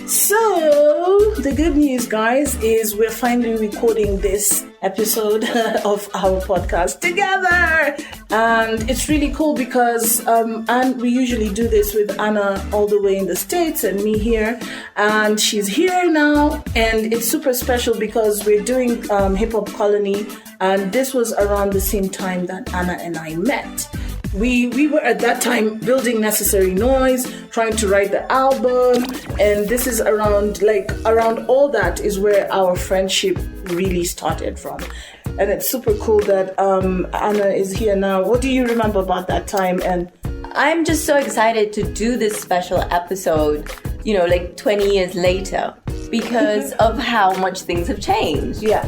So, the good news, guys, is we're finally recording this episode of our podcast together. And it's really cool because and we usually do this with Anna all the way in the States and me here. And she's here now. And it's super special because we're doing Hip Hop Colony. And this was around the same time that Anna and I met. We were at that time building Necessary Noise, trying to write the album, and this is around all that is where our friendship really started from. And it's super cool that Anna is here now. What do you remember about that time? And I'm just so excited to do this special episode, 20 years later, because of how much things have changed. Yeah.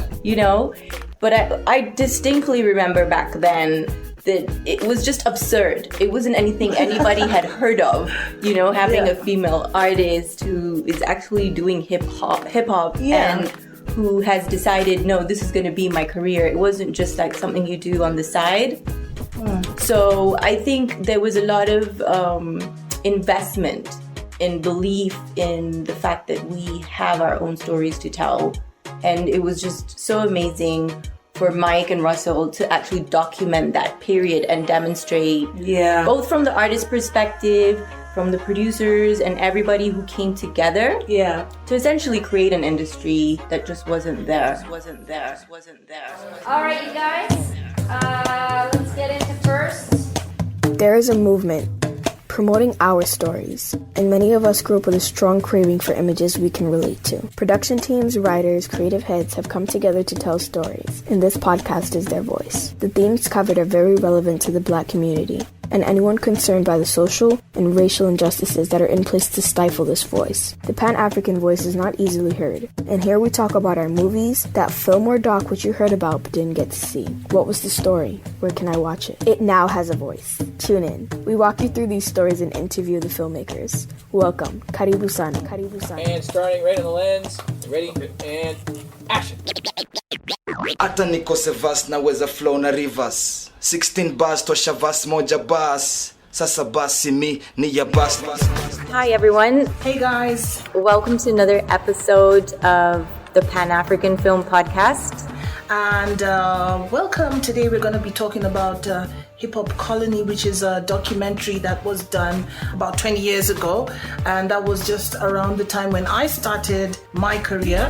But I distinctly remember back then that it was just absurd. It wasn't anything anybody had heard of, having a female artist who is actually doing hip hop and who has decided, no, this is going to be my career. It wasn't just like something you do on the side. So I think there was a lot of investment and belief in the fact that we have our own stories to tell. And it was just so amazing for Mike and Russell to actually document that period and demonstrate, both from the artist's perspective, from the producers and everybody who came together, to essentially create an industry that just wasn't there. All right, you guys, let's get into first. There is a movement promoting our stories, and many of us grew up with a strong craving for images we can relate to. Production teams, writers, creative heads have come together to tell stories, and this podcast is their voice. The themes covered are very relevant to the Black community, and anyone concerned by the social and racial injustices that are in place to stifle this voice. The Pan-African voice is not easily heard, and here we talk about our movies, that film or doc which you heard about but didn't get to see. What was the story? Where can I watch it? It now has a voice. Tune in. We walk you through these stories and interview the filmmakers. Welcome. Karibu sana. And starting right on the lens. Ready? And action. Hata nikose verse naweza flow na rivers 16 bars tosha verse moja bas sasa basi mi ni ya bas. Hi everyone. hey guys, Welcome to another episode of the Pan-African Film Podcast. and welcome. Today we're going to be talking about Hip Hop Colony, which is a documentary that was done about 20 years ago, and that was just around the time when I started my career.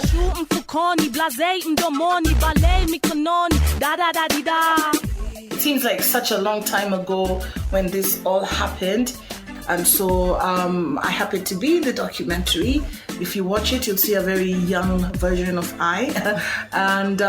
It seems like such a long time ago when this all happened, and so I happened to be in the documentary. If you watch it, you'll see a very young version of I. And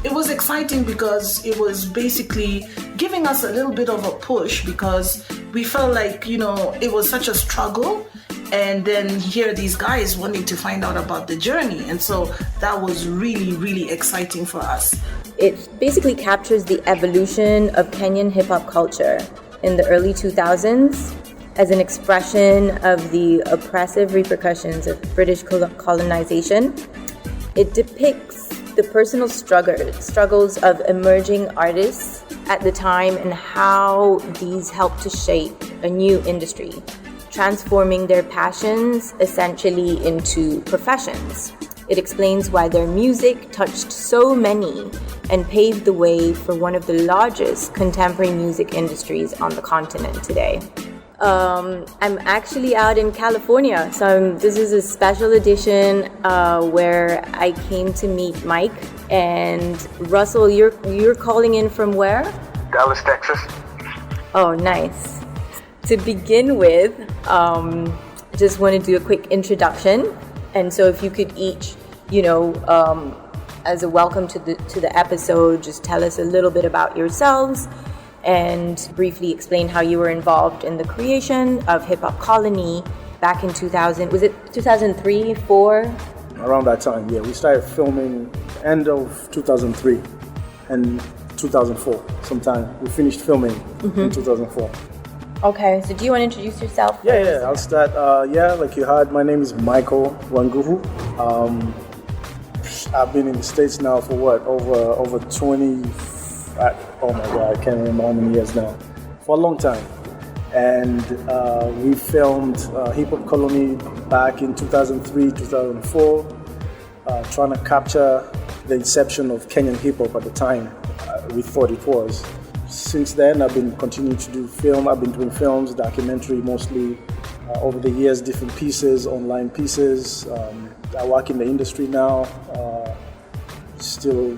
it was exciting because it was basically giving us a little bit of a push, because we felt like, it was such a struggle. And then here are these guys wanting to find out about the journey. And so that was really, really exciting for us. It basically captures the evolution of Kenyan hip-hop culture in the early 2000s as an expression of the oppressive repercussions of British colonization. It depicts the personal struggles of emerging artists at the time and how these helped to shape a new industry, transforming their passions essentially into professions. It explains why their music touched so many and paved the way for one of the largest contemporary music industries on the continent today. I'm actually out in California, so this is a special edition where I came to meet Mike. And Russell, you're calling in from where? Dallas, Texas. Oh, nice. To begin with, just want to do a quick introduction, and so if you could each, as a welcome to the episode, just tell us a little bit about yourselves and briefly explain how you were involved in the creation of Hip Hop Colony back in 2000. Was it 2003, 4? Around that time, yeah. We started filming end of 2003 and 2004 sometime. We finished filming in 2004. Okay, so do you want to introduce yourself? Yeah, I'll start. Like you heard, my name is Michael Wanguhu. I've been in the States now for over 20, oh my God, I can't remember how many years now. For a long time. And we filmed Hip Hop Colony back in 2003, 2004, trying to capture the inception of Kenyan hip hop at the time we thought it was. Since then, I've been continuing to do film. I've been doing films, documentary mostly. Over the years, different pieces, online pieces. I work in the industry now, still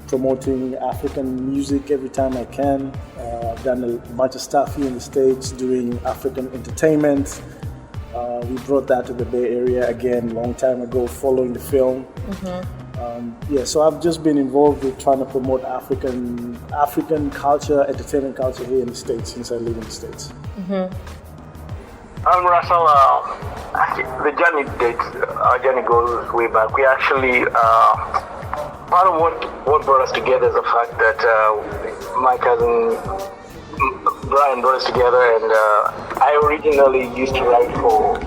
promoting African music every time I can. I've done a bunch of stuff here in the States doing African entertainment. We brought that to the Bay Area again a long time ago following the film. So I've just been involved with trying to promote African culture, entertainment culture here in the States since I live in the States. I'm Russell. The journey our journey goes way back. We actually, part of what brought us together is the fact that my cousin Brian brought us together, and I originally used to write for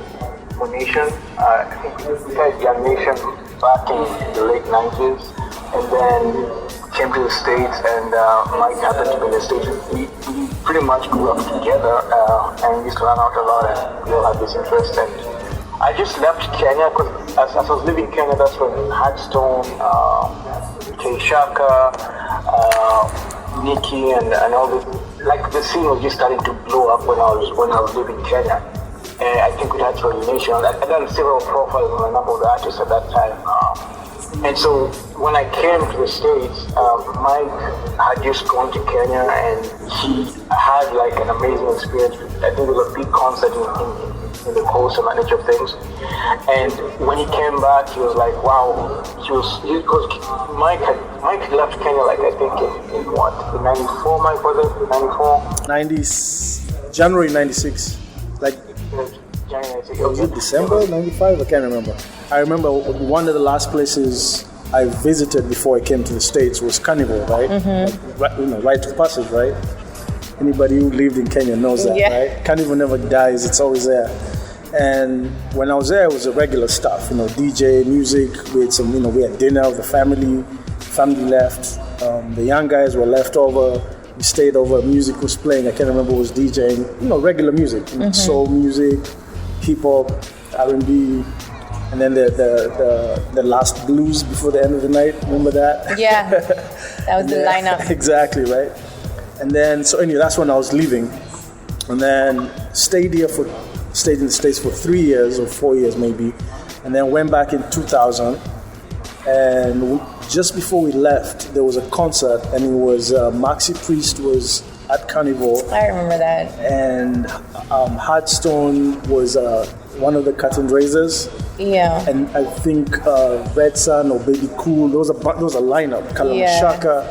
Nation. I think we started Young Nation back in the late 90s, and then came to the States, and Mike happened to be in the States. We pretty much grew up together, and we used to hang out a lot, and we all had this interest. And I just left Kenya because as I was living in Kenya, that's when Hardstone, K-Shaka, Nikki, and all this, like the scene was just starting to blow up when I was living in Kenya. And I think we had Nation. I'd done several profiles on a number of the artists at that time. And so when I came to the States, Mike had just gone to Kenya, and he had like an amazing experience. I think there was a big concert in the coast and nature of things. And when he came back, he was like, wow, because Mike had left Kenya, like I think in what, in 94, Mike, was it? 94? January 96. Like, was it December 95? I can't remember. I remember one of the last places I visited before I came to the States was Carnival, right? Rite of Passage, right? Anybody who lived in Kenya knows that, right? Carnival never dies, it's always there. And when I was there, it was a regular stuff, DJ, music, we had some, we had dinner with the family left, the young guys were left over, we stayed over, music was playing, I can't remember who was DJing, regular music, soul music, hip hop, R&B, and then the last blues before the end of the night, remember that? Yeah, that was the lineup. Exactly, right? And then, so anyway, that's when I was leaving, and then stayed in the States for 3 years or 4 years maybe, and then went back in 2000, and just before we left, there was a concert, and it was Maxi Priest was at Carnival. I remember that. And Hardstone was one of the curtain raisers. Yeah. And I think Red Sun or Baby Cool, there was a lineup, Kalamashaka,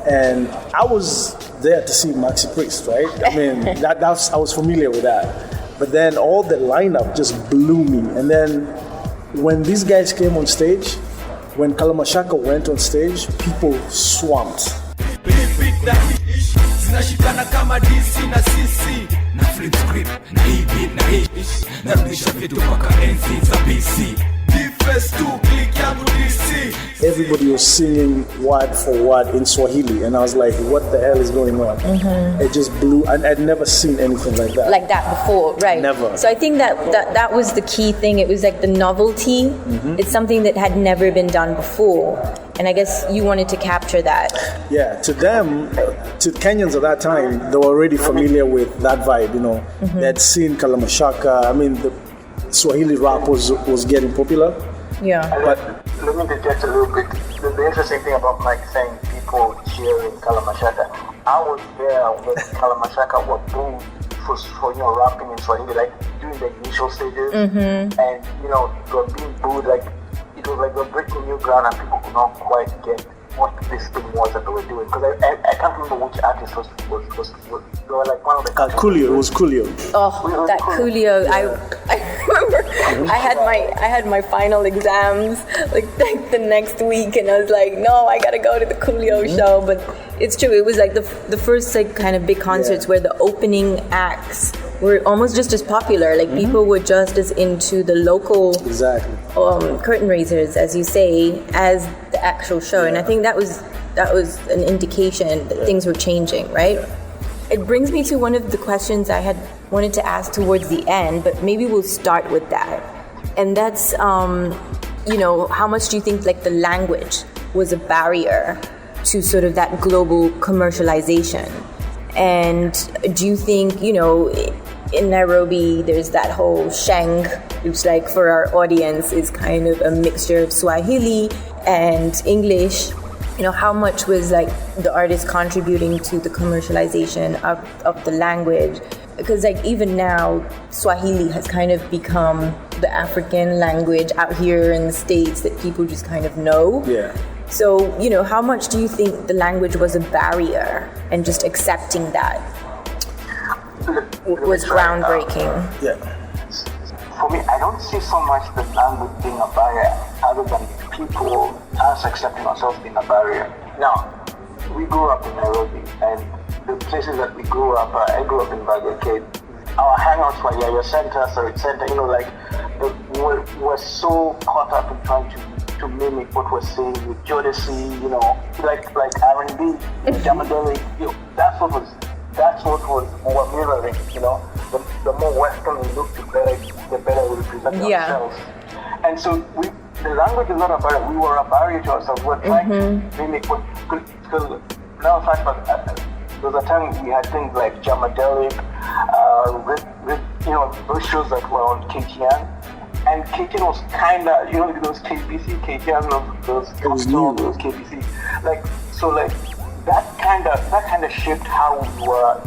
and I was there to see Maxi Priest, right? I mean, I was familiar with that. But then all the lineup just blew me. And then when these guys came on stage, when Kalamashaka went on stage, people swamped. Zinashikana kama DC na CC na flip script na beat na narudisha vitu mpaka enzi za BC. Everybody was singing word for word in Swahili, and I was like, what the hell is going on? It just blew, and I'd never seen anything like that. Like that before, right? Never. So I think that was the key thing. It was like the novelty. It's something that had never been done before. And I guess you wanted to capture that. Yeah, to them, to Kenyans at that time, they were already familiar with that vibe, They had seen Kalamashaka. I mean, the Swahili rap was getting popular. Yeah. But let me detect a little bit. The interesting thing about Mike saying people cheering Kalamashaka, I was there when Kalamashaka were booed for rapping in Swahili, like during the initial stages, and they were being booed, like it was like they were breaking new ground, and people could not quite get what this thing was that they were doing. Because I can't remember which artist was they were like one of the Coolio, it was Coolio. Oh, that Coolio. I remember I had my final exams like the next week, and I was like, no, I gotta go to the Coolio show. But it's true, it was like the first like kind of big concerts where the opening acts were almost just as popular. Like people were just as into the local curtain raisers, as you say, as the actual show. And I think that was an indication that things were changing, right? it brings me to one of the questions I had wanted to ask towards the end, but maybe we'll start with that. And that's, how much do you think like the language was a barrier to sort of that global commercialization? And do you think, in Nairobi, there's that whole sheng, which like for our audience is kind of a mixture of Swahili and English. How much was like the artist contributing to the commercialization of the language? Because like even now, Swahili has kind of become the African language out here in the States that people just kind of know. Yeah. So, how much do you think the language was a barrier and just accepting that was groundbreaking? Yeah. For me, I don't see so much the language being a barrier other than people us accepting ourselves being a barrier. Now, we grew up in Nairobi, and the places that we grew up, I grew up in Bagakate. Our hangouts were Yaya Center, Sarit Center, we're so caught up in trying to mimic what we're saying with Jodeci, like R&B, Jamadeli, that's what was more mirroring, the more Western we look, the better we represent ourselves. And so the language is not a barrier. We were a barrier to ourselves. We're trying to mimic what, because now fact, there was a time we had things like Jamadelic, those shows that were on KTN. And KTN was kind of, those KBC, KTN, those KBC. That kind of shaped how we were,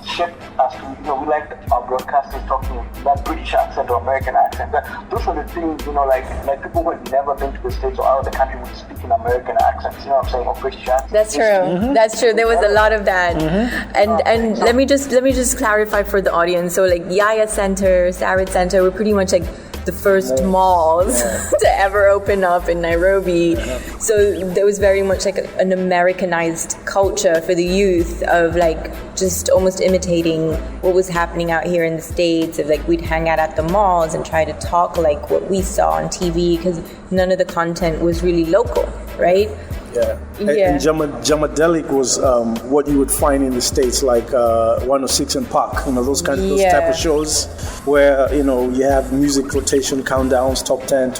shaped us to, we liked our broadcasters talking that British accent or American accent. Those are the things, like people who had never been to the States or out of the country would speak in American accents, you know what I'm saying, or British accents. That's true. Mm-hmm. That's true. There was a lot of that. Mm-hmm. And let me just clarify for the audience. So like Yaya Center, Sarit Center were pretty much like the first malls to ever open up in Nairobi. So there was very much like an Americanized culture for the youth of like just almost imitating what was happening out here in the States, of like we'd hang out at the malls and try to talk like what we saw on TV because none of the content was really local, right? Yeah. And Jamadelic was what you would find in the States, like 106 and Park, those type of shows where, you have music rotation, countdowns, top 10,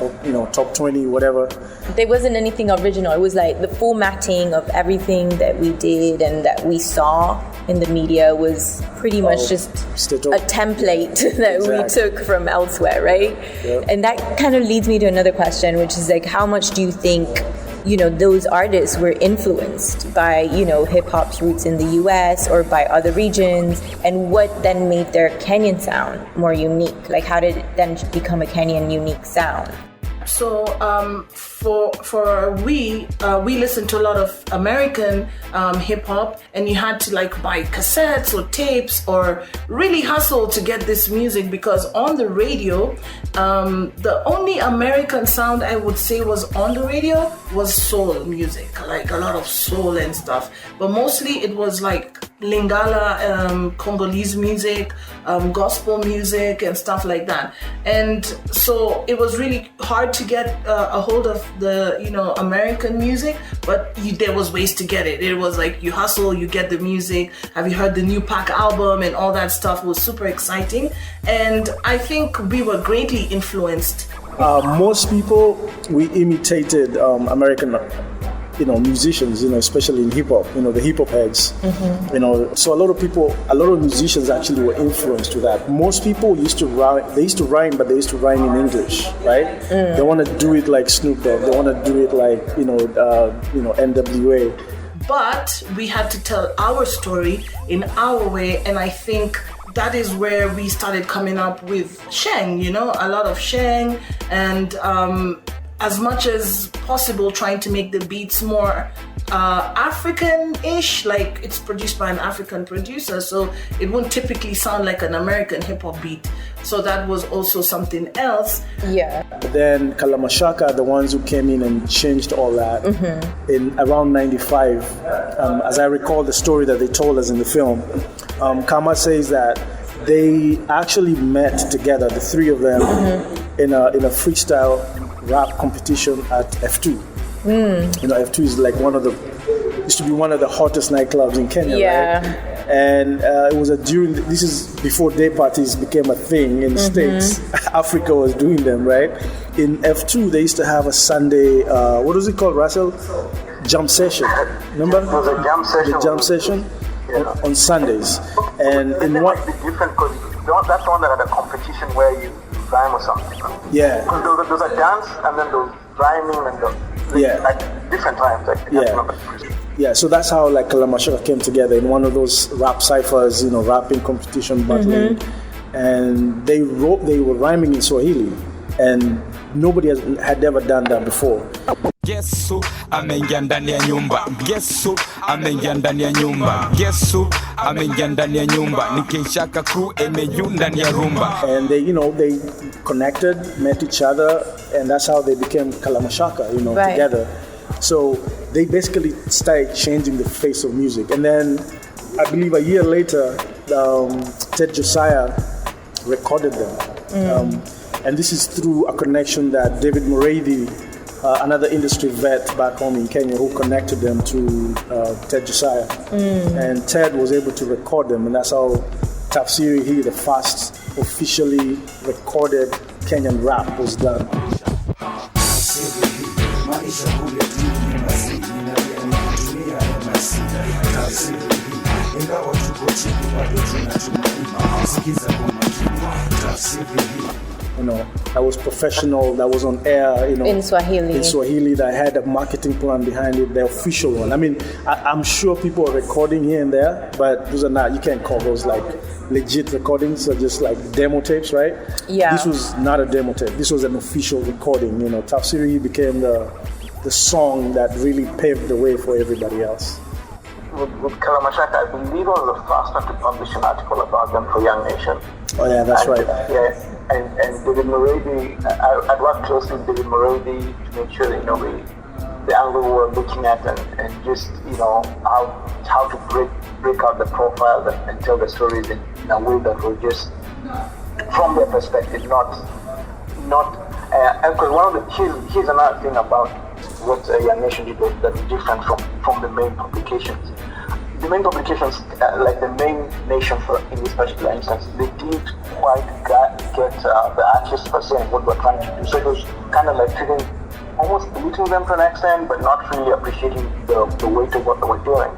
top 20, whatever. There wasn't anything original. It was like the formatting of everything that we did and that we saw in the media was pretty much just a template that we took from elsewhere, right? Yep. And that kind of leads me to another question, which is like, how much do you think those artists were influenced by, hip-hop's roots in the US or by other regions, and what then made their Kenyan sound more unique? Like, how did it then become a Kenyan unique sound? So we listened to a lot of American hip hop, and you had to like buy cassettes or tapes or really hustle to get this music, because on the radio, the only American sound I would say was on the radio was soul music, like a lot of soul and stuff. But mostly it was like Lingala, Congolese music, gospel music and stuff like that. And so it was really hard to get a hold of the American music, but there was ways to get it. It was like you hustle, you get the music. Have you heard the new Pac album and all that stuff? It was super exciting, and I think we were greatly influenced. Most people, we imitated American musicians, especially in hip hop, the hip hop heads, so a lot of musicians actually were influenced to that. Most people used to rhyme, but they used to rhyme in English, right? They want to do it like Snoop Dogg, they want to do it like, NWA. But we had to tell our story in our way, and I think that is where we started coming up with sheng, a lot of sheng, and as much as possible trying to make the beats more African-ish, like it's produced by an African producer, so it wouldn't typically sound like an American hip-hop beat. So that was also something else. Yeah. But then Kalamashaka, the ones who came in and changed all that in around 95. As I recall the story that they told us in the film, Kama says that they actually met together, the three of them, in a freestyle rap competition at F2. F2 is like used to be one of the hottest nightclubs in Kenya, right? And it was this is before day parties became a thing in the States. Africa was doing them, right? In F2, they used to have a Sunday, what was it called, Russell? Jump session. Remember? It was a jump session. The jump session on Sundays. And in what? Different because that's the one that had a competition where you rhyme or something. Yeah. Because there's a dance and then there's rhyming and like different times. Yeah, so that's how like Kalamashaka came together in one of those rap ciphers, rapping competition battling, and they were rhyming in Swahili, and nobody had ever done that before. Yesu ameingia ndani ya nyumba. Yesu ameingia ndani ya nyumba. Yesu ameingia ndani ya nyumba. Nikishaka crew emeyu ndani ya rumba. And they connected, met each other, and that's how they became Kalamashaka, together. So they basically started changing the face of music. And then I believe a year later, Ted Josiah recorded them. And this is through a connection that David Murady, another industry vet back home in Kenya, who connected them to Ted Josiah. And Ted was able to record them, and that's how Tafsiri Hii, the first officially recorded Kenyan rap, was done. That was professional, that was on air, in Swahili, that had a marketing plan behind it, the official one. I mean, I'm sure people are recording here and there, but those are not, you can't call those like legit recordings, or just like demo tapes, right? Yeah. This was not a demo tape, this was an official recording. Tafsiri became the song that really paved the way for everybody else. With Kalamashaka, I believe I was the first one to publish an article about them for Young Nation. Oh yeah, that's right. Yeah. And David Murady, I'd worked closely with David Murady to make sure that the angle we were looking at and just how to break out the profile and tell the stories in a way that were just from their perspective, not because one of the here's another thing about what Young Nation did that is different from the main publications. The main publications, like the main nation in this particular instance, they didn't quite get the artists per se and what we're trying to do. So it was kind of like almost belittling them to an extent, but not really appreciating the weight of what they were doing.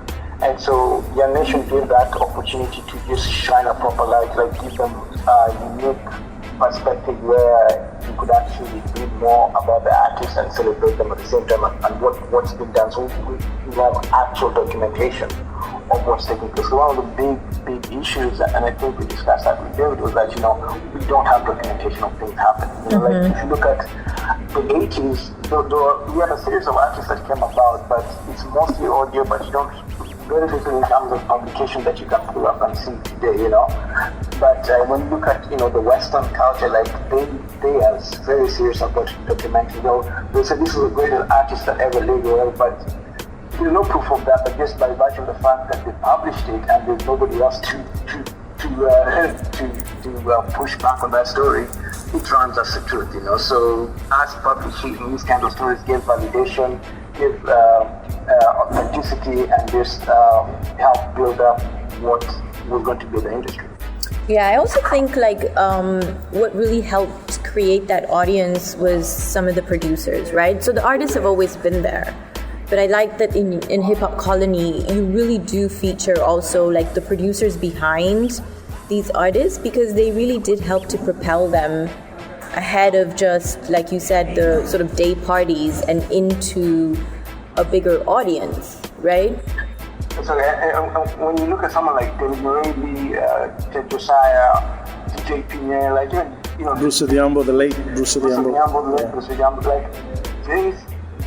And so Young Nation gave that opportunity to just shine a proper light, like give them a unique perspective where you could actually read more about the artists and celebrate them at the same time and what's been done. So we have actual documentation of what's taking place. So one of the big issues, and I think we discussed that with David, was that we don't have documentation of things happening. Like if you look at the 80s, we had a series of artists that came about, but it's mostly audio, but you don't very little in terms of publication that you can pull up and see today, But when you look at, the Western culture, like they are very serious about documenting. They say this is the greatest artist that ever lived, but there's no proof of that. But just by virtue of the fact that they published it and there's nobody else to push back on that story, it runs as the truth, So us publishing these kind of stories give validation, give authenticity, and just help build up what was going to be the industry. Yeah, I also think what really helped create that audience was some of the producers, right? So the artists have always been there. But I like that in Hip Hop Colony, you really do feature also like the producers behind these artists, because they really did help to propel them ahead of just, like you said, the sort of day parties and into a bigger audience, right? So when you look at someone like David Murady, Ted Josiah, DJ Pina, Bruce Odhiambo, the late Bruce Odhiambo.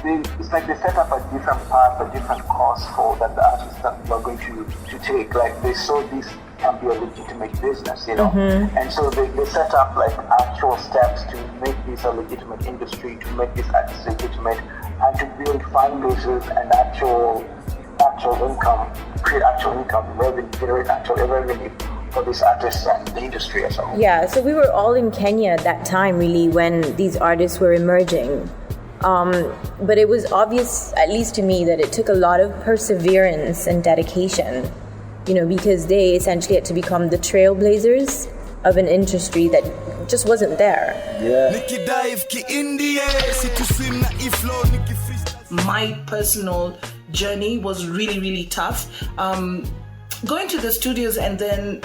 It's like they set up a different path, a different course for that the artists that were going to take. Like they saw this can be a legitimate business, And so they set up like actual steps to make this a legitimate industry, to make this artist legitimate, and to build fan bases and actual income, create actual income, revenue, generate actual revenue for these artists and the industry as a whole. Yeah, so we were all in Kenya at that time, really, when these artists were emerging. But it was obvious, at least to me, that it took a lot of perseverance and dedication because they essentially had to become the trailblazers of an industry that just wasn't there. My personal journey was really, really tough. Going to the studios and then,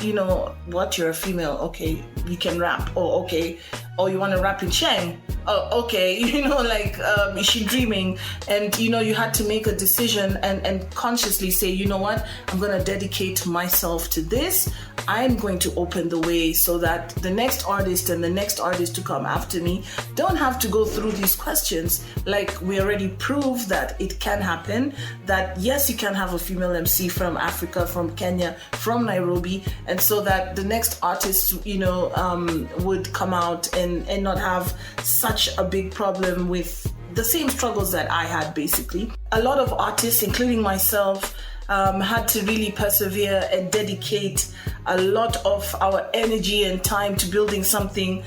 what, you're a female, okay, we can rap. Oh, okay. Oh, you want to rap in Sheng? Oh, okay. Is she dreaming? And, you had to make a decision and consciously say, you know what, I'm going to dedicate myself to this. I'm going to open the way so that the next artist and the next artist to come after me don't have to go through these questions. Like, we already proved that it can happen, that yes, you can have a female MC from Africa, from Kenya, from Nairobi, and so that the next artist, would come out and not have such a big problem with the same struggles that I had, basically. A lot of artists, including myself, had to really persevere and dedicate a lot of our energy and time to building something,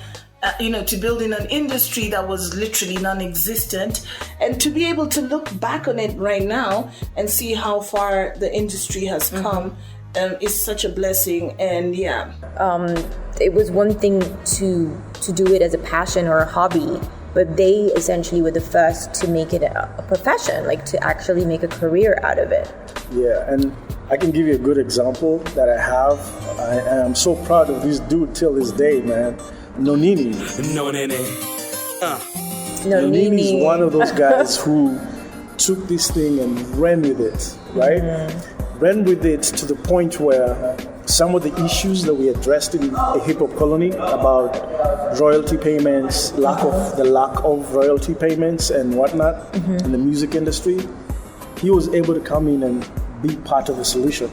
to building an industry that was literally non-existent, and to be able to look back on it right now and see how far the industry has come is such a blessing. And it was one thing to do it as a passion or a hobby, but they essentially were the first to make it a profession, like to actually make a career out of it. Yeah, and I can give you a good example that I have. I'm so proud of this dude till this day, man. Nonini. Nonini is one of those guys who took this thing and ran with it, right? Ran with it to the point where some of the issues that we addressed in a hip-hop colony about royalty payments, the lack of royalty payments and whatnot in the music industry, he was able to come in and be part of the solution,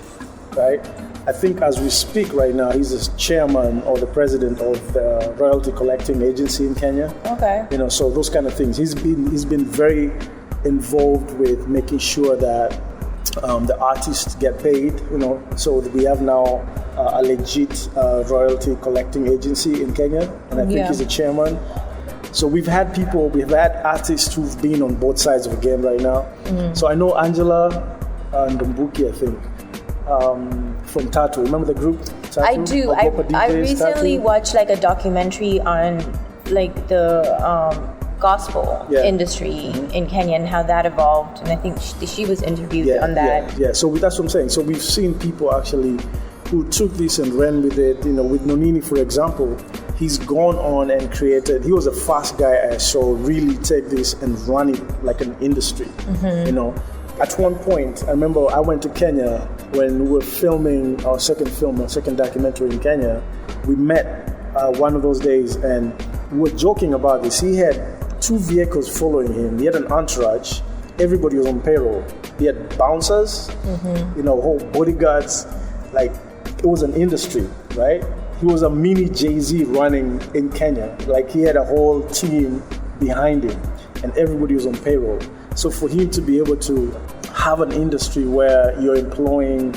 right? I think as we speak right now, he's the chairman or the president of the royalty collecting agency in Kenya. Okay. So those kind of things. He's been very involved with making sure that the artists get paid, so we have now a legit royalty collecting agency in Kenya, and I think he's the chairman. So we've had artists who've been on both sides of the game right now. So I know Angela and Mbuki, I think, from Tattoo. Remember the group Tattoo? I do. I recently watched like a documentary on like the gospel industry in Kenya and how that evolved, and I think she was interviewed on that. Yeah. So that's what I'm saying. So we've seen people actually who took this and ran with it. With Nonini, for example, he's gone on and created. He was a fast guy I saw really take this and run it like an industry. At one point, I remember I went to Kenya when we were filming our second documentary in Kenya. We met one of those days and we were joking about this. He had 2 vehicles following him. He had an entourage. Everybody was on payroll. He had bouncers, whole bodyguards. Like, it was an industry, right? He was a mini Jay-Z running in Kenya. Like, he had a whole team behind him and everybody was on payroll. So for him to be able to have an industry where you're employing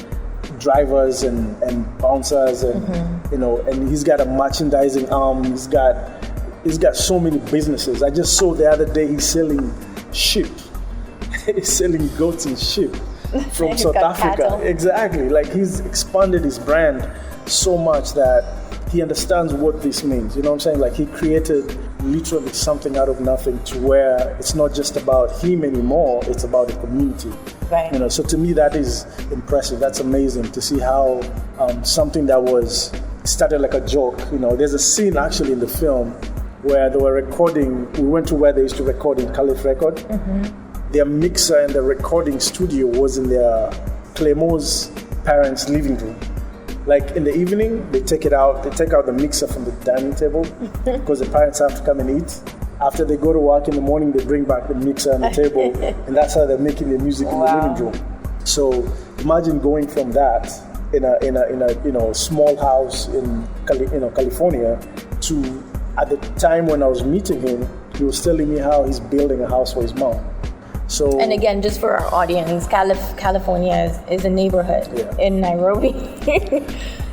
drivers and bouncers and and he's got a merchandising arm, he's got so many businesses. I just saw the other day he's selling sheep. He's selling goats and sheep from South Africa. Cattle. Exactly. Like, he's expanded his brand so much that he understands what this means. You know what I'm saying? Like, he created literally something out of nothing to where it's not just about him anymore, it's about the community. Right. So to me that is impressive. That's amazing to see how something that was started like a joke. There's a scene actually in the film where they were recording. We went to where they used to record in Caliph Record. Their mixer and the recording studio was in their Claymore's parents' living room. Like, in the evening, they take out the mixer from the dining table because the parents have to come and eat. After they go to work in the morning, they bring back the mixer on the table, and that's how they're making the music in the living room. So imagine going from that in a small house in California to, at the time when I was meeting him, he was telling me how he's building a house for his mom. So, and again, just for our audience, California is a neighborhood in Nairobi.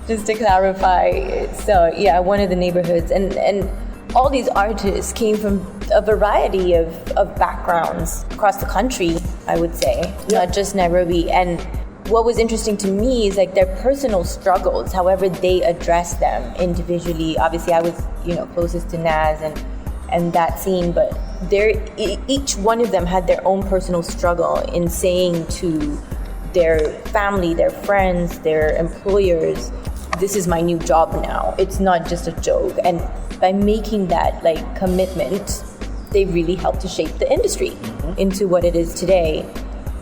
Just to clarify. So yeah, one of the neighborhoods, and all these artists came from a variety of backgrounds across the country, I would say, not just Nairobi. And what was interesting to me is like their personal struggles, however they address them individually. Obviously, I was, closest to Nas and that scene, but each one of them had their own personal struggle in saying to their family, their friends, their employers, this is my new job now. It's not just a joke. And by making that like commitment, they really helped to shape the industry into what it is today.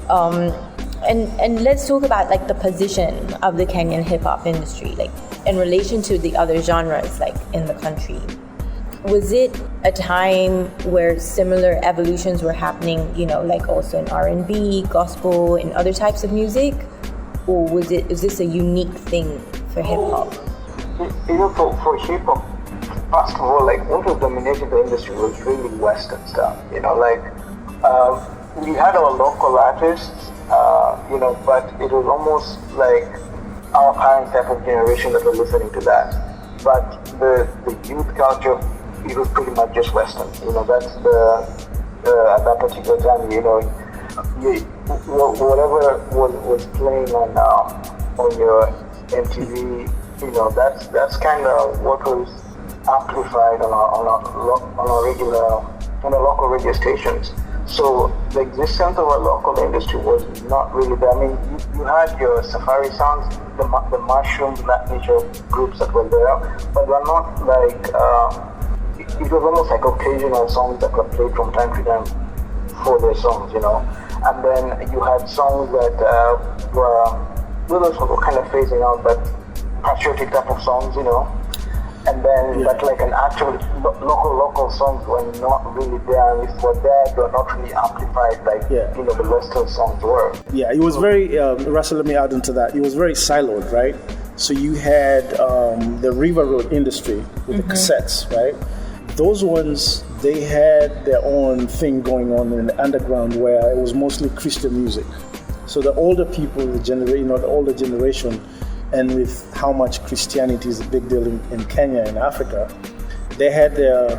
And let's talk about like the position of the Kenyan hip hop industry, like in relation to the other genres like in the country. Was it a time where similar evolutions were happening, like also in R&B, gospel, and other types of music? Or is this a unique thing for hip hop? For hip hop, first of all, like what was dominating the industry was really Western stuff. We had our local artists, but it was almost like our parents' type of generation that were listening to that. But the youth culture, it was pretty much just Western. That's at that particular time, whatever was playing on your MTV, that's kind of what was amplified on our local radio stations. So the existence of a local industry was not really there. I mean, you had your safari songs, the mushrooms, that nature of groups that were there, but they're not like, it was almost like occasional songs that were played from time to time for their songs, And then you had songs that those were kind of phasing out, but patriotic type of songs, And then that like an actual local songs were not really there. And if were there, they were not really amplified like the Western songs were. Yeah, it was very, Russell, let me add into that. It was very siloed, right? So you had the River Road industry with the cassettes, right? Those ones, they had their own thing going on in the underground where it was mostly Christian music. So the older people, the older generation, and with how much Christianity is a big deal in Kenya and Africa, they had their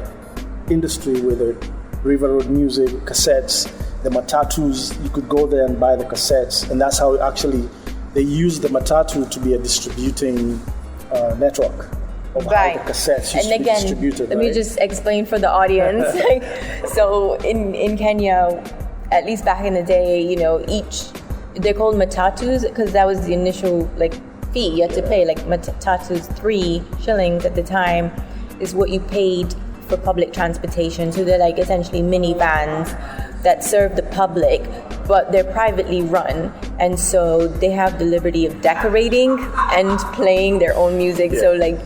industry with the River Road music, cassettes, the matatus. You could go there and buy the cassettes, and that's how actually they used the matatu to be a distributing network of how the cassettes used to be distributed. Let me just explain for the audience. So in Kenya, at least back in the day, they're called matatus because that was the initial fee you had to pay. Like matatus, 3 shillings at the time is what you paid for public transportation. So they're essentially minivans that serve the public, but they're privately run, and so they have the liberty of decorating and playing their own music. So it'd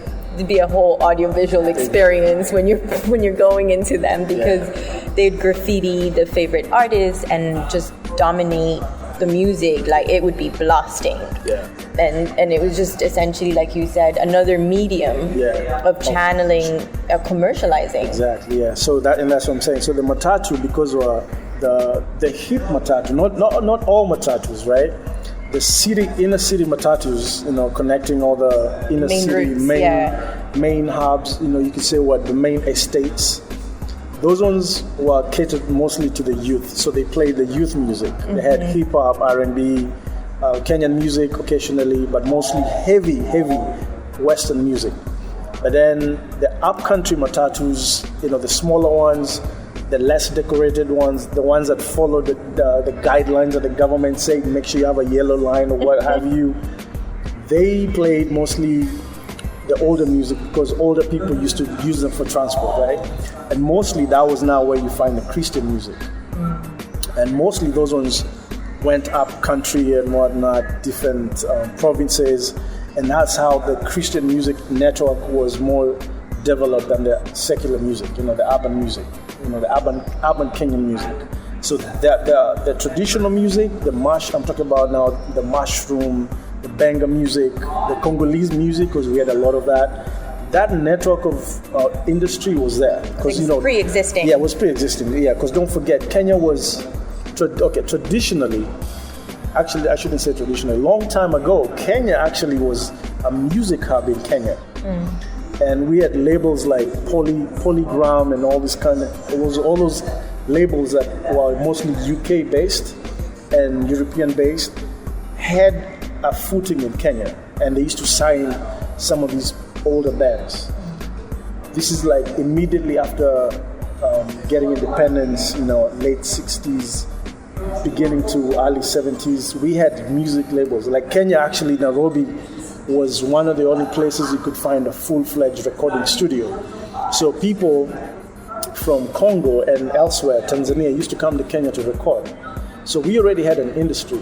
be a whole audiovisual experience when you're going into them, because they'd graffiti the favorite artists and just dominate the music. It would be blasting. And it was just essentially, like you said, another medium of channeling, commercializing. Exactly, yeah. So that's what I'm saying. So the matatu, because the hip matatu, not all matatus, right? The inner city matatus, connecting all the inner main city routes, main hubs, you could say the main estates. Those ones were catered mostly to the youth, so they played the youth music. They had hip hop, R&B, Kenyan music occasionally, but mostly heavy Western music. But then the upcountry matatus, the smaller ones, the less decorated ones, the ones that follow the guidelines that the government say, make sure you have a yellow line or what have you. They played mostly the older music because older people used to use them for transport, right? And mostly that was now where you find the Christian music. And mostly those ones went up country and whatnot, different provinces, and that's how the Christian music network was more developed than the secular music, the urban music, the urban Kenyan music. So the traditional music, I'm talking about now the mushroom, the benga music, the Congolese music, because we had a lot of that. That network of industry was there. Because pre-existing. Yeah, it was pre-existing. Yeah, because don't forget, Kenya was traditionally. Actually, I shouldn't say traditionally. A long time ago, Kenya actually was a music hub in Kenya. And we had labels like Polygram and all this all those labels that were mostly UK based and European based, had a footing in Kenya, and they used to sign some of these older bands. This is like immediately after getting independence, late 60s, beginning to early 70s. We had music labels. Like Kenya, actually, Nairobi was one of the only places you could find a full-fledged recording studio. So people from Congo and elsewhere, Tanzania, used to come to Kenya to record. So we already had an industry,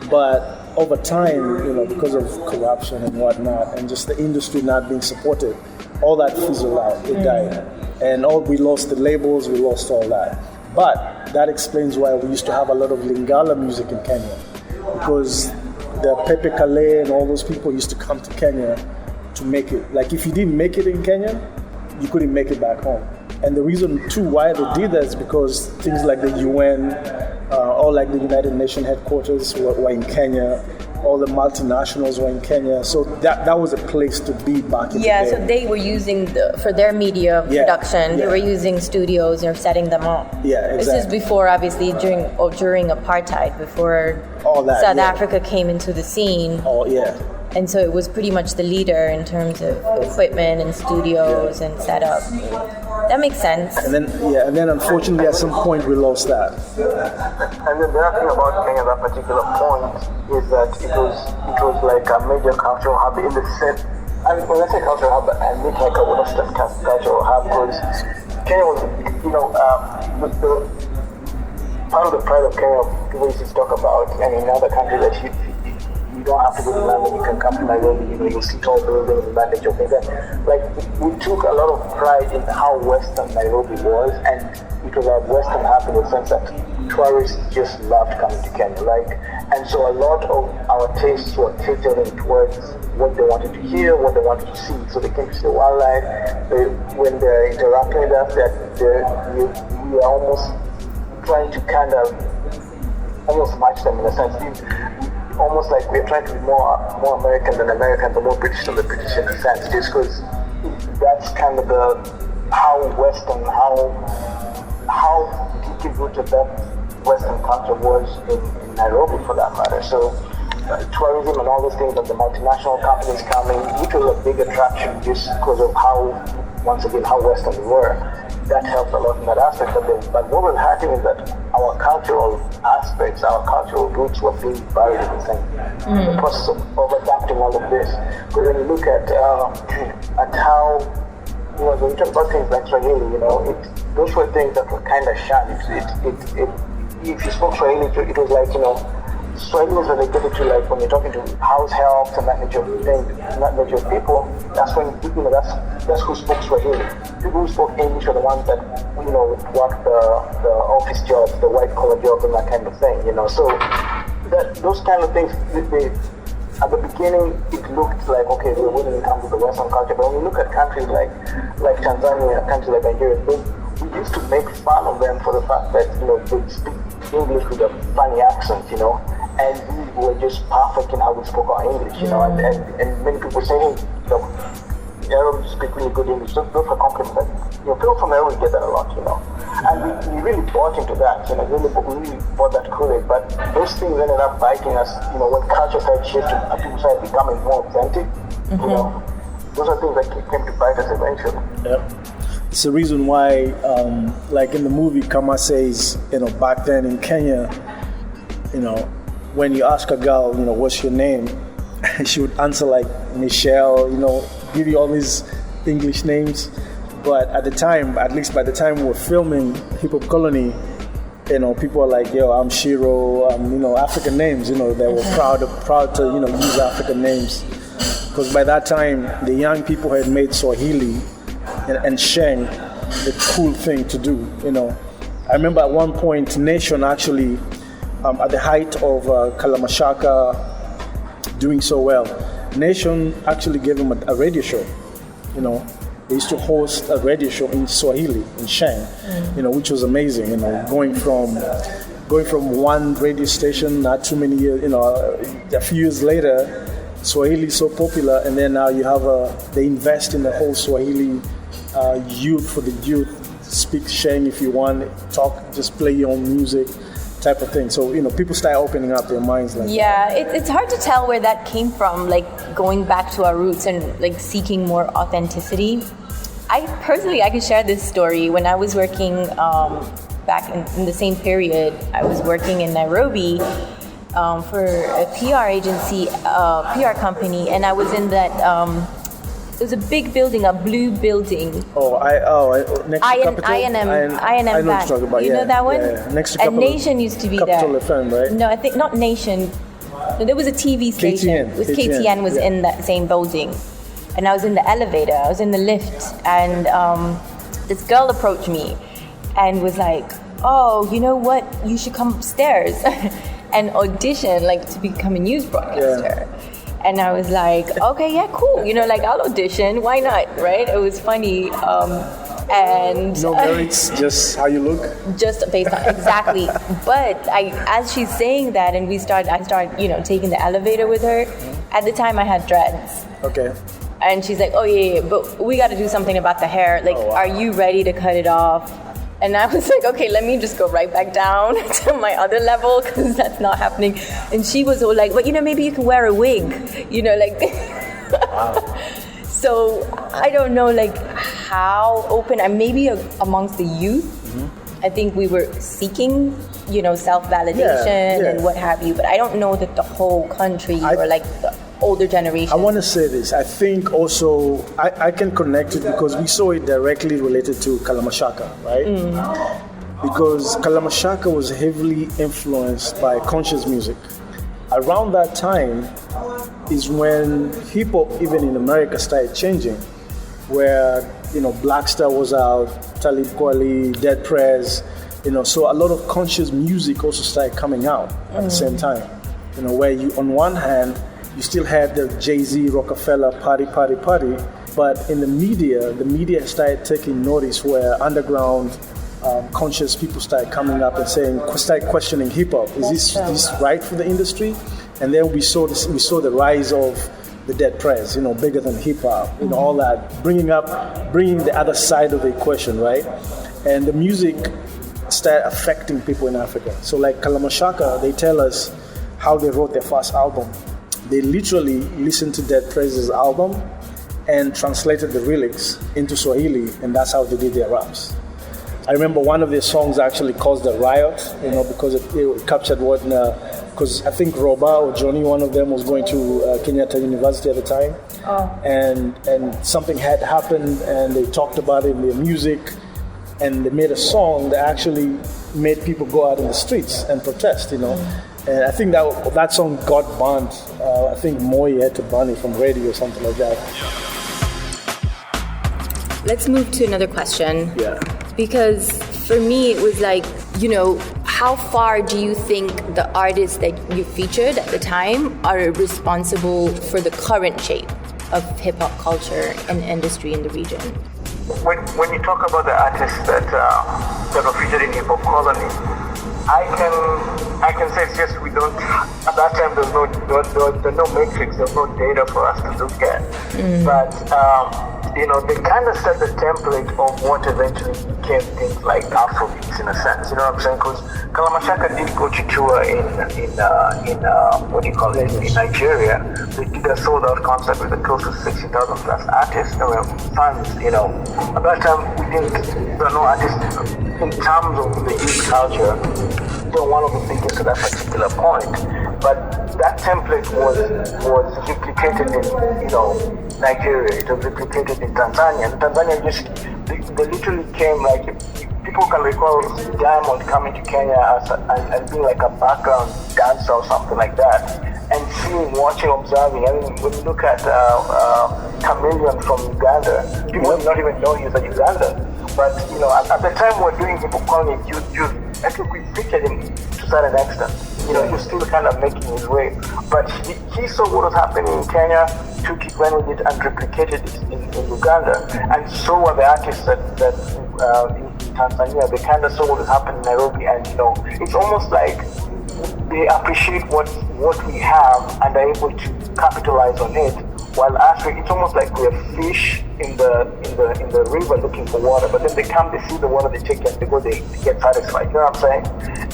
but over time, because of corruption and whatnot, and just the industry not being supported, all that fizzled out, it died. And we lost the labels, we lost all that. But that explains why we used to have a lot of Lingala music in Kenya, because the Pepe Kale and all those people used to come to Kenya to make it. Like if you didn't make it in Kenya, you couldn't make it back home. And the reason too why they did that is because things like the UN, or like the United Nations headquarters were in Kenya. All the multinationals were in Kenya, so that was a place to be back in the day. Yeah, so they were using for their media production. They were using studios or setting them up. Yeah, exactly. This is before, obviously, during apartheid, before all that, South Africa came into the scene. Oh yeah. And so it was pretty much the leader in terms of equipment and studios and setup. That makes sense. And then unfortunately at some point we lost that. And then the other thing about Kenya at that particular point is that it was like a major cultural hub in the sense, and when I say cultural hub, I mean like a Western cultural hub, because Kenya was, the part of the pride of Kenya, people used to talk about, and in other countries that you don't have to go to London, you can come to Nairobi, you'll see tall buildings and that nature of things. Like, we took a lot of pride in how Western Nairobi was, and it was a Western hub in the sense that tourists just loved coming to Kenya. And so a lot of our tastes were catering towards what they wanted to hear, what they wanted to see. So they came to see the wildlife. When they're interacting with us, we are almost trying to kind of almost match them in a sense. Almost like we're trying to be more American than American, but more British than the British in a sense, just because that's kind of how Western, how deeply rooted that Western culture was in Nairobi for that matter. So tourism and all those things, and the multinational companies coming, which was a big attraction just because of how Western we were. That helped a lot in that aspect. But what was happening is that our cultural aspects, our cultural roots were being buried in the process of adapting all of this. But when you look at how, when you talk about things like Swahili, those were things that were kind of shunned. If you spoke Swahili, it was like, Swahili is related to, like, when you're talking to house helps and that nature of things, that nature of people, that's when, that's who spoke Swahili. People who spoke English are the ones that, work the office jobs, the white collar jobs and that kind of thing, So those kind of things, at the beginning, it looked like, okay, we're willing to come to the Western culture. But when you look at countries like Tanzania, countries like Nigeria, we used to make fun of them for the fact that, they speak English with a funny accent, and we were just perfect in how we spoke our English, and many people say, hey, Arabs speak really good English. Those are compliments. People from Arabs get that a lot, And we really bought into that, we really bought that Kool-Aid. But those things ended up biting us, when culture started shifting and people started becoming more authentic, those are things that came to bite us eventually. Yep. It's the reason why, like in the movie, Kama says, back then in Kenya, when you ask a girl, what's your name, she would answer like Michelle, give you all these English names. But at the time, at least by the time we were filming Hip Hop Colony, people are like, yo, I'm Shiro, African names, they were proud to, use African names. Because by that time, the young people had made Swahili and Sheng the cool thing to do, I remember at one point, Nation actually, at the height of Kalamashaka doing so well, Nation actually gave him a radio show, They used to host a radio show in Swahili, in Sheng, which was amazing, going from one radio station, not too many years, a few years later, Swahili is so popular, and then now you have they invest in the whole Swahili youth, for the youth, speak Sheng if you want, talk, just play your own music, type of thing. So, people start opening up their minds like yeah, it's hard to tell where that came from, like going back to our roots and like seeking more authenticity. I can share this story. When I was working back in the same period, I was working in Nairobi for a PR agency, PR company, and I was in that. It was a big building, a blue building. Next to Capital? I&M I know what you're talking about. You know that one? Yeah. Next to Capital. And Nation used to be Capital there. FM, right? No, I think not Nation. No, there was a TV station. KTN was in that same building. And I was in the elevator, I was in the lift, and this girl approached me and was like, oh, you know what, you should come upstairs and audition like to become a news broadcaster. Yeah. And I was like, okay, yeah, cool. I'll audition. Why not, right? It was funny. And no merits, just how you look. Just based on exactly. But as she's saying that, and I started, taking the elevator with her. At the time, I had dreads. Okay. And she's like, oh yeah, but we got to do something about the hair. Like, Are you ready to cut it off? And I was like, okay, let me just go right back down to my other level because that's not happening. And she was all like, but maybe you can wear a wig, Wow. So I don't know, how open, and maybe amongst the youth, I think we were seeking, self-validation and what have you. But I don't know that the whole country or the older generation. I want to say this. I think also I can connect it because we saw it directly related to Kalamashaka, right? Because Kalamashaka was heavily influenced by conscious music. Around that time is when hip hop, even in America, started changing, where Black Star was out, Talib Kweli, Dead Prez, so a lot of conscious music also started coming out at the same time. Where you, on one hand, you still had the Jay-Z, Rockefeller, party, but in the media started taking notice where underground conscious people started coming up and started questioning hip hop. Is this right for the industry? And then we saw the rise of the Dead Prez, bigger than hip hop, all that, bringing the other side of the equation, right? And the music started affecting people in Africa. So like Kalamashaka, they tell us how they wrote their first album. They literally listened to Dead Prez's album and translated the lyrics into Swahili, and that's how they did their raps. I remember one of their songs actually caused a riot, because it captured because I think Roba or Johnny, one of them, was going to Kenyatta University at the time. Oh. And something had happened, and they talked about it in their music, and they made a song that actually made people go out in the streets and protest, And I think that song got banned. I think Moi had to ban it from radio or something like that. Let's move to another question. Yeah. Because for me, it was like, how far do you think the artists that you featured at the time are responsible for the current shape of hip-hop culture and industry in the region? When you talk about the artists that were featured in Hip Hop Colony, I can say it's just we don't. At that time, there's no matrix, there's no data for us to look at. But they kind of set the template of what eventually became things like Afrobeats in a sense. You know what I'm saying? Because Kalamashaka did go to tour in Nigeria. They did a sold-out concert with close to 60,000 plus artists. There were fans. At that time, there were no artists in terms of the youth culture. They were one of the biggest to that particular point. But that template was replicated in Nigeria. It was replicated in Tanzania. And Tanzania they literally came like, people can recall Diamond coming to Kenya and being like a background dancer or something like that. And watching, observing. I mean, when you look at Chameleon from Uganda, people not even know he's a Ugandan. But at the time we're doing Hip Hop Colony, I think we featured him to a certain extent. He was still kind of making his way. But he saw what was happening in Kenya, took it, ran with it, and replicated it in Uganda. And so were the artists that in Tanzania. They kind of saw what was happening in Nairobi, and it's almost like they appreciate what we have and are able to capitalize on it, while us, it's almost like we're fish in the river looking for water, but then they come, they see the water, they take it, they go, they get satisfied. You know what I'm saying?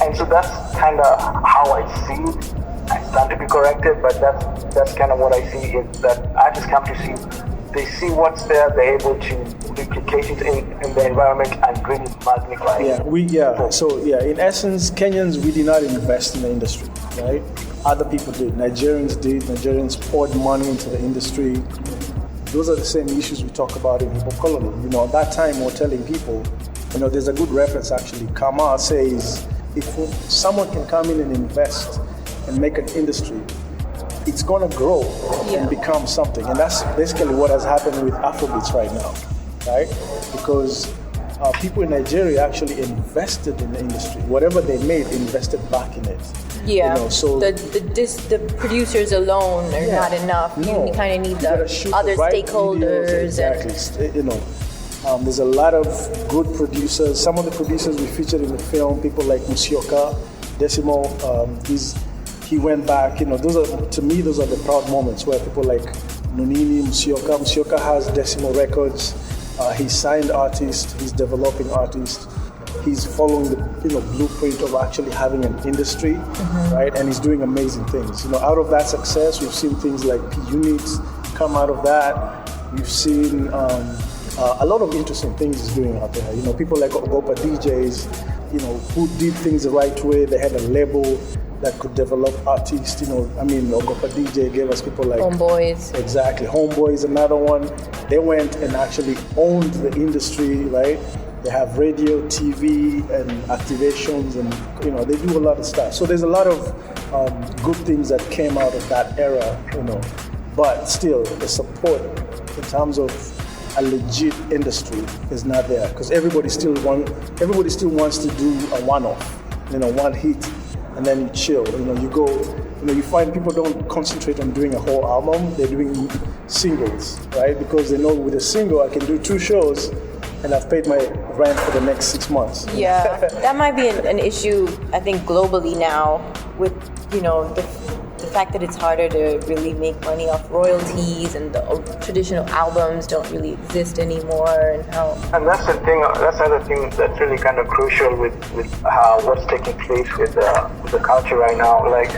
And so that's kind of how I see it. I stand to be corrected, but that's kind of what I see is that artists come to see. They see what's there, they're able to replicate it in the environment and really magnify it. So in essence, Kenyans, we did not invest in the industry, right? Other people did. Nigerians poured money into the industry. Those are the same issues we talk about in hip-hop colony. You know, at that time we're telling people, you know, there's a good reference actually. Kama says, if someone can come in and invest and make an industry, it's gonna grow and become something. And that's basically what has happened with Afrobeats right now, right? Because people in Nigeria actually invested in the industry. Whatever they made, invested back in it. Yeah, you know, so the producers alone are not enough. No. You kind of need the other stakeholders. Videos, exactly. You know, there's a lot of good producers. Some of the producers we featured in the film, people like Musioka, Decimo, he went back, you know, those are the proud moments where people like Nonini, Musioka has Decimo Records, he's signed artists, he's developing artists, he's following the blueprint of actually having an industry, right? And he's doing amazing things. You know, out of that success, we've seen things like P Units come out of that. We've seen a lot of interesting things he's doing out there. You know, people like Ogopa DJs, you know, who did things the right way. They had a label that could develop artists, you know. I mean, Ogopa DJ gave us people like Homeboys. Exactly, Homeboys, another one. They went and actually owned the industry, right? They have radio, TV, and activations, and you know, they do a lot of stuff. So there's a lot of good things that came out of that era, you know. But still, the support in terms of a legit industry is not there because everybody still wants to do a one-off, you know, one hit. And then you chill, you know, you find people don't concentrate on doing a whole album, they're doing singles, right? Because they know with a single I can do 2 shows and I've paid my rent for the next 6 months. Yeah, that might be an issue, I think, globally now with, you know, the fact that it's harder to really make money off royalties and the traditional albums don't really exist anymore and how... And that's the thing, that's another thing that's really kind of crucial with what's taking place with the culture right now. Like,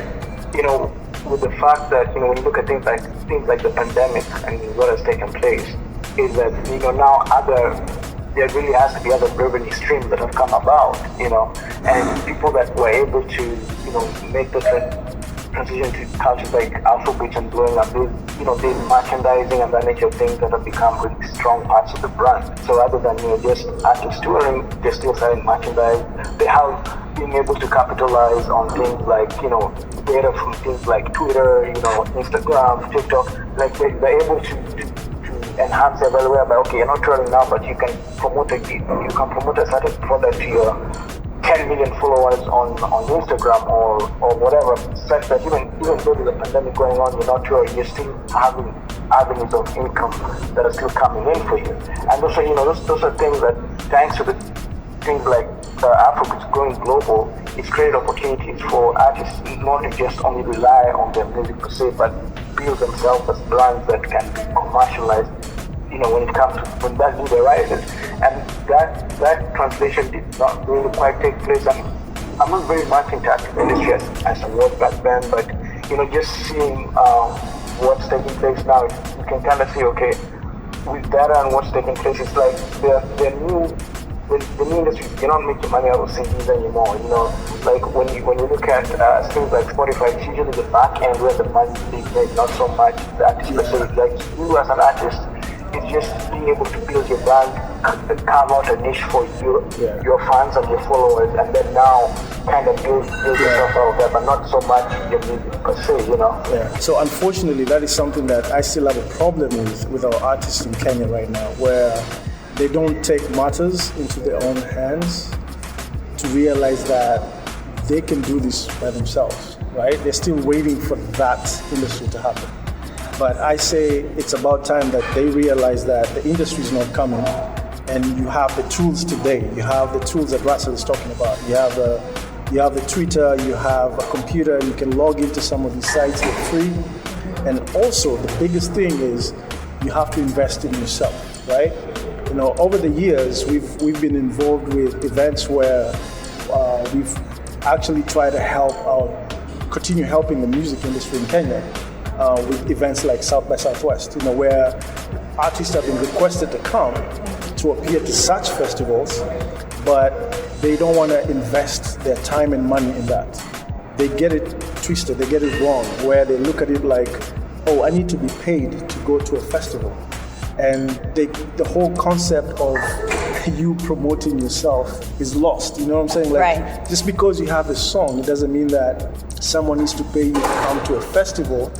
you know, with the fact that, you know, when you look at things like the pandemic and what has taken place, is that, you know, now there really has to be other revenue streams that have come about, you know, and people that were able to, you know, make the transition to cultures like Afrobeats and blowing up, there's merchandising and that nature of things that have become really strong parts of the brand. So rather than, you know, just artists touring, they're still selling merchandise. They have been able to capitalize on things like, you know, data from things like Twitter, you know, Instagram, TikTok. Like they're able to enhance their value whereby, okay, you're not touring now, but you can promote a certain product to your 10 million followers on Instagram or whatever, such that even though there's a pandemic going on, you're not sure, you're still having avenues of income that are still coming in for you. And also, you know, those are things that, thanks to the things like Afrobeats going global, it's created opportunities for artists not to just only rely on their music per se, but build themselves as brands that can be commercialized, you know, when that do the rises. And that translation did not really quite take place. I'm not very much in touch with the industry as I was back then, but, you know, just seeing what's taking place now, you can kind of see, okay, with data and what's taking place, it's like the new industry, you're not making money out of CDs anymore, you know. Like when you look at things like Spotify, it's usually the back end where the money is being made, not so much the artist. So like you as an artist, it's just being able to build your brand, carve out a niche for your fans and your followers, and then now kind of build yourself out of that, but not so much your music per se, you know. Yeah. So unfortunately, that is something that I still have a problem with our artists in Kenya right now, where they don't take matters into their own hands to realize that they can do this by themselves, right? They're still waiting for that industry to happen. But I say it's about time that they realize that the industry is not coming, and you have the tools today. You have the tools that Russell is talking about. You have the Twitter, you have a computer, and you can log into some of these sites for free. And also, the biggest thing is you have to invest in yourself, right? You know, over the years, we've been involved with events where we've actually tried to continue helping the music industry in Kenya with events like South by Southwest, you know, where artists have been requested to come to appear to such festivals, but they don't want to invest their time and money in that. They get it twisted, they get it wrong, where they look at it like, oh, I need to be paid to go to a festival. And the whole concept of you promoting yourself is lost, you know what I'm saying? Like, right. Just because you have a song, it doesn't mean that someone needs to pay you to come to a festival,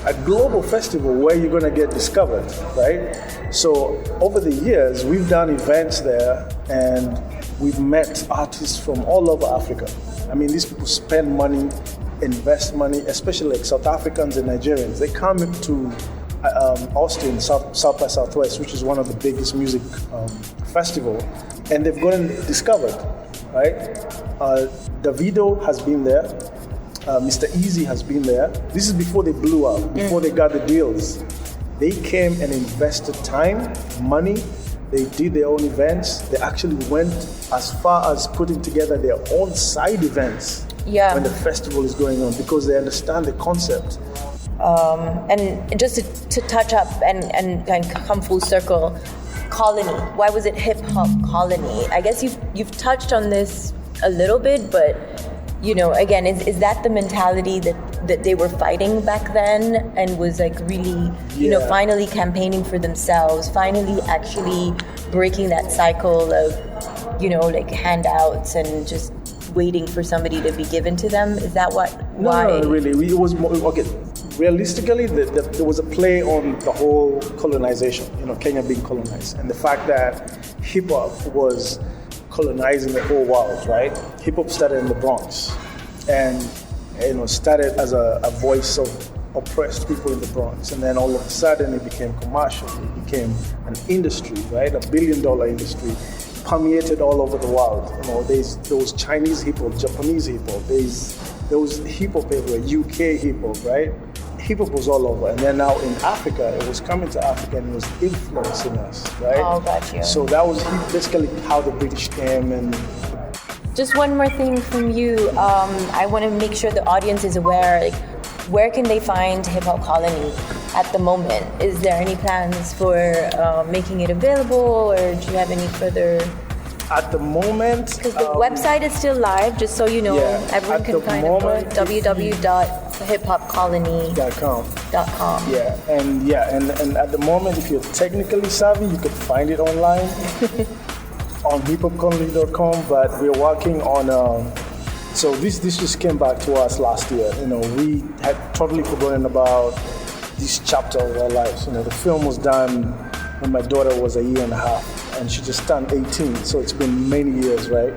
a global festival where you're gonna get discovered, right? So over the years, we've done events there and we've met artists from all over Africa. I mean, these people spend money, invest money, especially like South Africans and Nigerians. They come to Austin, South by Southwest, which is one of the biggest music festival, and they've gotten discovered, right? Davido has been there. Mr. Easy has been there. This is before they blew up, before they got the deals. They came and invested time, money. They did their own events. They actually went as far as putting together their own side events when the festival is going on, because they understand the concept. And just to touch up and come full circle, Colony. Why was it Hip Hop Colony? I guess you've touched on this a little bit, but you know, again, is that the mentality that they were fighting back then, and was like really, you know, finally campaigning for themselves, finally actually breaking that cycle of, you know, like handouts and just waiting for somebody to be given to them? Is that why? No, really. It was more, okay. Realistically, there was a play on the whole colonization, you know, Kenya being colonized, and the fact that hip hop was colonizing the whole world, right? Hip hop started in the Bronx, and you know, started as a voice of oppressed people in the Bronx, and then all of a sudden it became commercial. It became an industry, right? $1 billion industry, permeated all over the world. You know, there was Chinese hip hop, Japanese hip hop. There was hip hop everywhere, UK hip hop, right? Hip hop was all over, and then now in Africa, it was coming to Africa and it was influencing us, right? Oh, got you. So that was basically how the British came. And just one more thing from you. I want to make sure the audience is aware. Like, where can they find Hip Hop Colony at the moment? Is there any plans for making it available, or do you have any further? At the moment, because the website is still live, just so you know, everyone can find it on www.hiphopcolony.com. And at the moment, if you're technically savvy, you can find it online on hiphopcolony.com. But we're working on. So this just came back to us last year. You know, we had totally forgotten about this chapter of our lives. You know, the film was done when my daughter was 1.5 years. And she just turned 18, so it's been many years, right?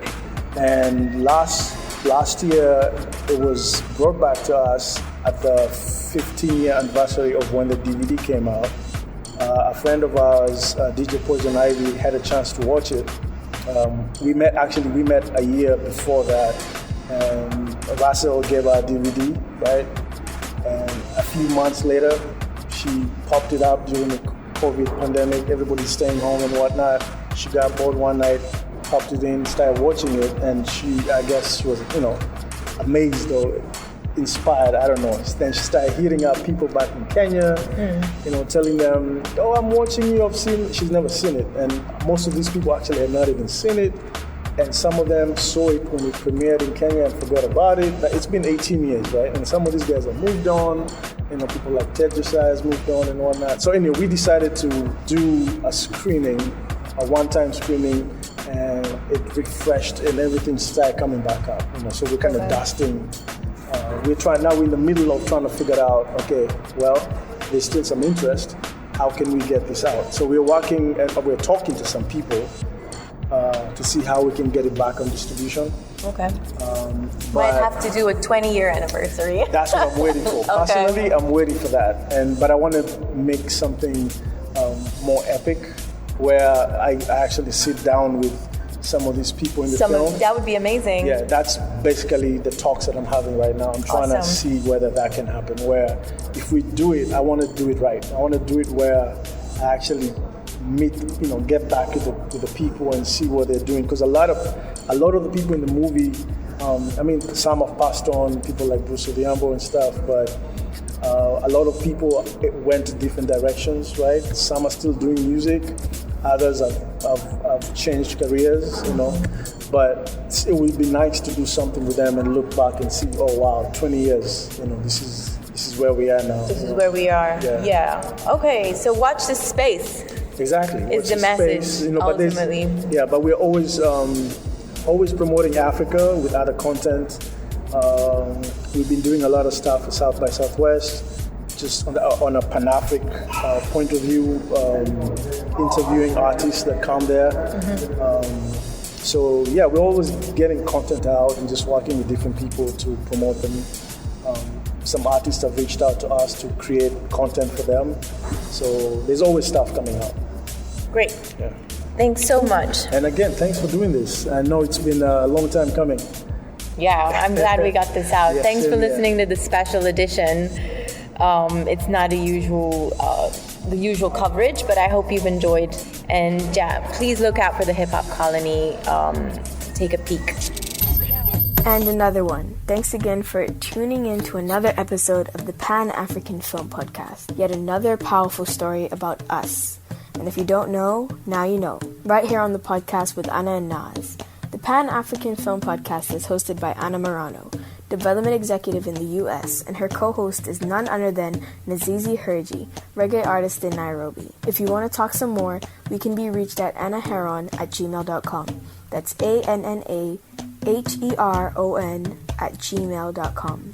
And last year, it was brought back to us at the 15-year anniversary of when the DVD came out. A friend of ours, DJ Poison Ivy, had a chance to watch it. We met a year before that, and Russell gave her a DVD, right? And a few months later, she popped it up during the COVID pandemic, everybody's staying home and whatnot. She got bored one night, popped it in, started watching it, and I guess she was, you know, amazed or inspired, I don't know. Then she started hitting up people back in Kenya, you know, telling them, oh, I'm watching you, she's never seen it. And most of these people actually have not even seen it. And some of them saw it when it premiered in Kenya and forgot about it. But it's been 18 years, right? And some of these guys have moved on. You know, people like Ted Josiah has moved on and whatnot. So anyway, we decided to do a screening, a one-time screening, and it refreshed and everything started coming back up. You know, so we're kind of dusting. We're in the middle of trying to figure out, okay, well, there's still some interest. How can we get this out? So we're working and we're talking to some people to see how we can get it back on distribution. Okay. Might have to do a 20-year anniversary. That's what I'm waiting for. Okay. Personally, I'm waiting for that. But I want to make something more epic, where I actually sit down with some of these people in the film. That would be amazing. Yeah, that's basically the talks that I'm having right now. I'm trying to see whether that can happen, where if we do it, I want to do it right. I want to do it where I actually meet, get back to the people and see what they're doing. Because a lot of the people in the movie, some have passed on, people like Bruce Odhiambo and stuff, but a lot of people went different directions, right? Some are still doing music, others have changed careers, But it would be nice to do something with them and look back and see, oh wow, 20 years, this is where we are now. This is where we are. Yeah. Okay, so watch this space. Exactly. It's the message, ultimately. But we're always promoting Africa with other content. We've been doing a lot of stuff for South by Southwest, just on a Pan-Afric point of view, interviewing artists that come there. We're always getting content out and just working with different people to promote them. Some artists have reached out to us to create content for them. So there's always stuff coming out. Great. Yeah. Thanks so much. And again, thanks for doing this. I know it's been a long time coming. Yeah, I'm glad we got this out. Yes, Thanks for listening to the special edition. It's not the usual coverage, but I hope you've enjoyed. And please look out for the Hip Hop Colony. Take a peek. And another one. Thanks again for tuning in to another episode of the Pan-African Film Podcast. Yet another powerful story about us. And if you don't know, now you know. Right here on the podcast with Anna and Naz. The Pan-African Film Podcast is hosted by Anna Marano, development executive in the U.S., and her co-host is none other than Nazizi Herji, reggae artist in Nairobi. If you want to talk some more, we can be reached at annaheron@gmail.com. That's ANNAHERON@gmail.com.